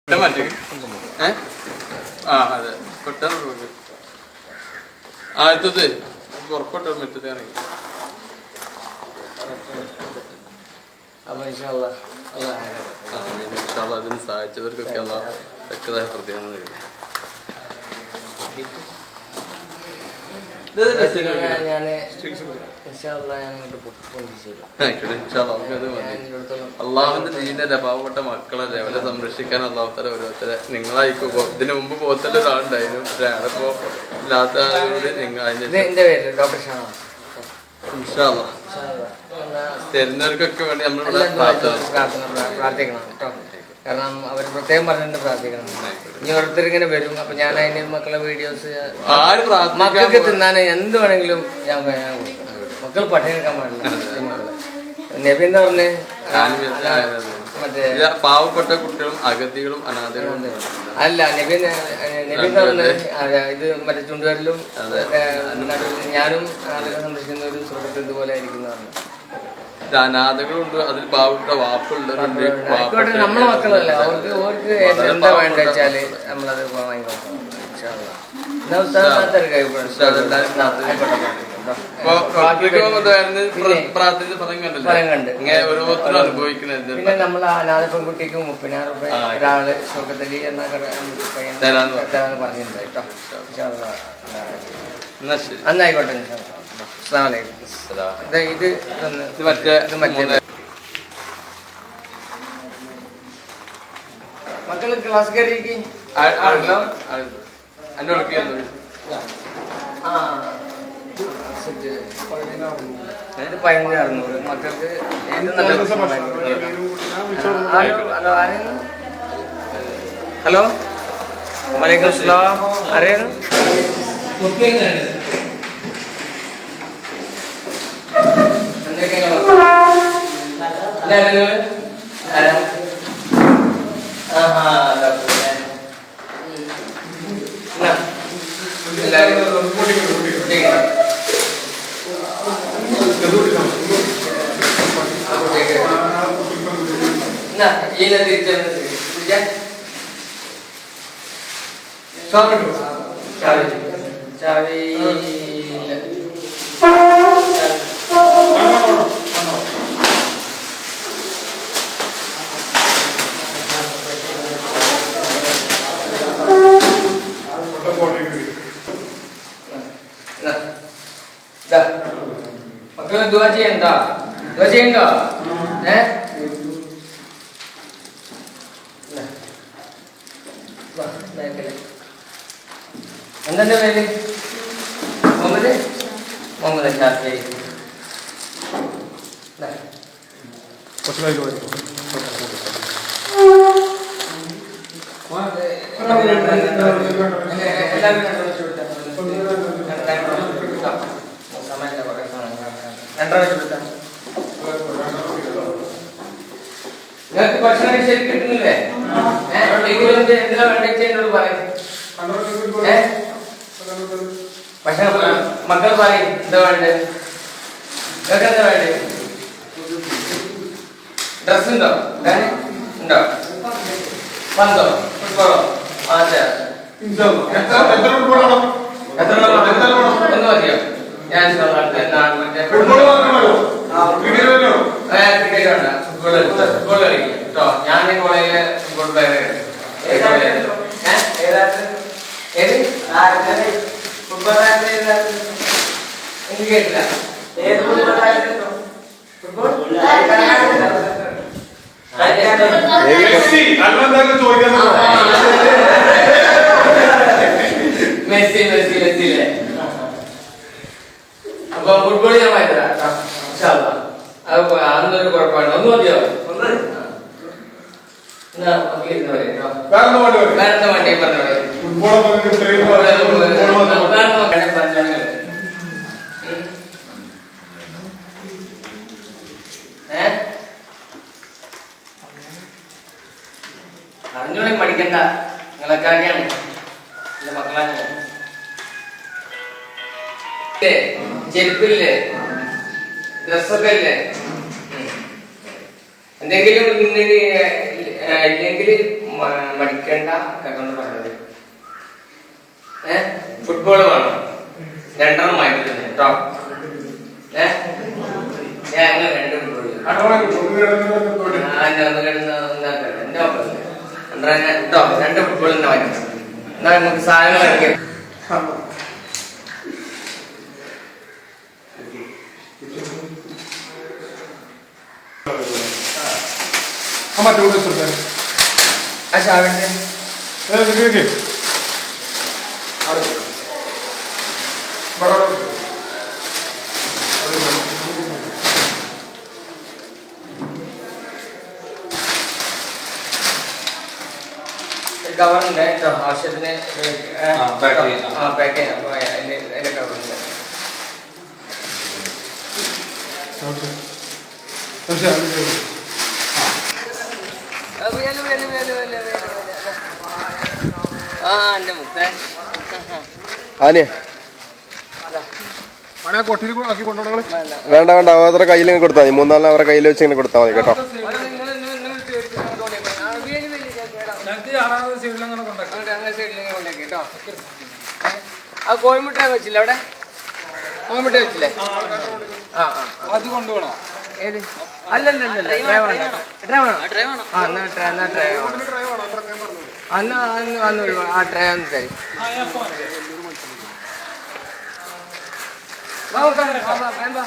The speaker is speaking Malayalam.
അതെ പെട്ടെന്ന് ആദ്യത്തത് പുറപ്പെട്ട മറ്റേതാണെങ്കിൽ അതിന് സഹായിച്ചവർക്കൊക്കെ വ്യക്തമായ പ്രതികരണം നൽകും. അള്ളാഹുവിന്റെ ദീനല്ലേ പാവപ്പെട്ട മക്കളല്ലേ അവരെ സംരക്ഷിക്കാൻ അള്ളാഹുത്തല ഓരോരുത്തരെ നിങ്ങളായിക്കോ. ഇതിനു മുമ്പ് പോകത്തല്ല ഒരാളുണ്ടായിരുന്നു. പക്ഷെ ആളിപ്പോ ഇല്ലാത്ത തരുന്നവർക്കൊക്കെ വേണ്ടി നമ്മളിവിടെ പ്രാർത്ഥിക്കണം കേട്ടോ. കാരണം അവർ പ്രത്യേകം പറഞ്ഞിട്ട് പ്രാർത്ഥിക്കണം. ഇനി ഓരോരുത്തർ ഇങ്ങനെ വരും. അപ്പൊ ഞാൻ അതിന് മക്കളെ വീഡിയോസ് മക്കൾക്ക് തിന്നാൻ എന്ത് വേണമെങ്കിലും ഞാൻ മക്കൾ പട്ടിണി എടുക്കാൻ പാടില്ല. നബി എന്താ പറഞ്ഞേ? മറ്റേ പാവപ്പെട്ട കുട്ടികളും അഗതികളും അനാഥകളും അല്ല നബി എന്താ പറഞ്ഞത്? ഇത് മറ്റേ ചുണ്ടുവരലും ഞാനും അനാഥകളെ സംരക്ഷിക്കുന്ന ഒരു സുഹൃത്ത് ഇതുപോലെ ആയിരിക്കുന്നതാണ്. അനാഥകളുണ്ട്, അതിൽ പാവപ്പെട്ട വാപ്പുള്ളവരുണ്ട്. നമ്മളെ മക്കളല്ല, അവർക്ക് എന്താ വേണ്ട വെച്ചാല് നമ്മളത് വാങ്ങിക്കൊടുക്കണം. പിന്നെ നമ്മൾ അനാഥ പെൺകുട്ടിക്ക് 30,000 രൂപ ഒരാള് സ്വർഗത്തലി എന്ന പറഞ്ഞിട്ടുണ്ട് കേട്ടോ. അന്നായിക്കോട്ടെ. ഇത് മക്കള് ക്ലാസ് കയറിയിരിക്കും. ഇത് 15,600 മക്കൾക്ക്. ഹലോ വലൈക്കും അസ്സലാം. ആരെയാണ്? മക്കളെ ദുആ ചെയ്യണ്ട, ദുആ ചെയ്യണ്ട. എന്താ പേര്? മുഹമ്മദ് ഷാഫി. നിങ്ങൾക്ക് ഭക്ഷണം ശരിക്കും കിട്ടുന്നില്ലേ? എന്തിനാ വേണ്ടത് പറയും. ഭക്ഷണം മക്കൾ പറയും എന്താ വേണ്ടത്? നിങ്ങൾക്ക് എന്താ വേണ്ടത്? ഡ്രസ് ഉണ്ടോ? ഉണ്ടോ? പന്തോ ഫുട്ബോളോ? അതെ. എത്ര ഒന്ന് മതിയോ? ഞാൻ ഫുട്ബോൾ കളിക്കും കേട്ടോ. ഞാൻ കോളേജിലെ ഫുട്ബോൾ പ്ലെയർ. എനിക്ക് കേട്ടില്ല. മെസ്സിയില്ലേ? അപ്പൊ ഫുട്ബോൾ ഞാൻ വായിത്തരാം. അന്നൊരു കുഴപ്പമാണ്. ഒന്ന് മതിയോ? വേറെന്താ വണ്ടി പറഞ്ഞോളെ. അറിഞ്ഞോളെ പഠിക്കണ്ട. നിങ്ങളൊക്കെ ആക്കിയാണ് എന്റെ മക്കളാണ്. ചെരുപ്പില്ലേ? ഡ്രസ്സൊക്കെ ഇല്ലേ? എന്തെങ്കിലും ഇല്ലെങ്കിൽ മടിക്കേണ്ട എന്ന് പറഞ്ഞത്. ഫുട്ബോൾ വേണം, 2 മാറ്റി കേട്ടോ. ഞാൻ അങ്ങനെ 2 ഫുട്ബോൾ കേട്ടോ. 2 ഫുട്ബോൾ തന്നെ മാറ്റി. എന്നാ നമുക്ക് സാധനങ്ങൾ കളിക്കാം. अच्छा आवडते കവറുണ്ട് കേട്ടോ. ആവശ്യത്തിന് പാക്ക് ചെയ്യാം. അതിന്റെ കവറുണ്ട്. വേണ്ട വേണ്ട, അവരുടെ കയ്യിൽ കൊടുത്താൽ മതി. 3-4 അവരുടെ കയ്യിൽ വെച്ച് ഇങ്ങനെ കൊടുത്താൽ മതി കേട്ടോ. കോഴിമുട്ട വെച്ചില്ല അവിടെ? കോഴിമുട്ട വെച്ചില്ലേ? അത് കൊണ്ടുപോകണോ? ഏത്? അല്ലല്ലല്ല, ട്രേ വേണം. ട്രേ വേണം. ആ ട്രേ ഒന്ന് തരും. ആ